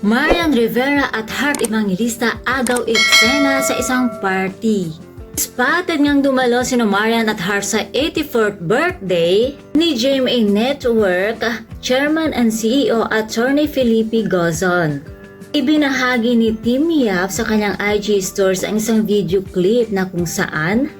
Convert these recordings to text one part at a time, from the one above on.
Marian Rivera at Heart Evangelista agaw eksena sa isang party. Spotted ngang dumalo sino Marian at Heart sa 84th birthday ni GMA Network Chairman and CEO Attorney Felipe Gozon. Ibinahagi ni Team Yap sa kanyang IG stories ang isang video clip na kung saan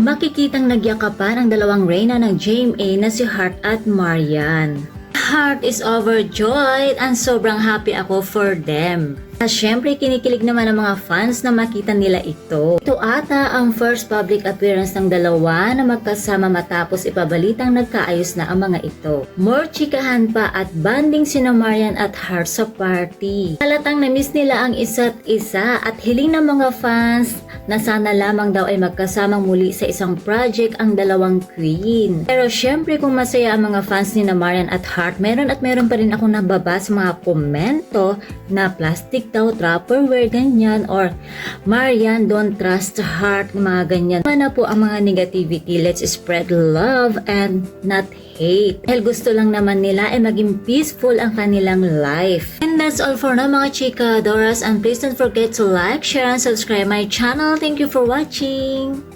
makikitang nagyakapan ang dalawang reyna ng GMA na si Heart at Marian. Heart is overjoyed and sobrang happy ako for them. At syempre kinikilig naman ang mga fans na makita nila ito. Ito ata ang first public appearance ng dalawa na magkasama matapos ipabalitang nagkaayos na ang mga ito. More chikahan pa at banding sina Marian at Heart sa party. Halatang na-miss nila ang isa't isa at hiling ng mga fans na sana lamang daw ay magkasamang muli sa isang project ang dalawang queen. Pero syempre kung masaya ang mga fans ni na Marian at Heart, meron pa rin ako nababasa mga komento na plastic daw, Tupperware, ganyan, or Marian, don't trust Heart, mga ganyan. Mana po ang mga negativity, let's spread love and not hate. Dahil gusto lang naman nila ay maging peaceful ang kanilang life. And that's all for now mga chika Doras, and please don't forget to like, share, and subscribe my channel. Thank you for watching!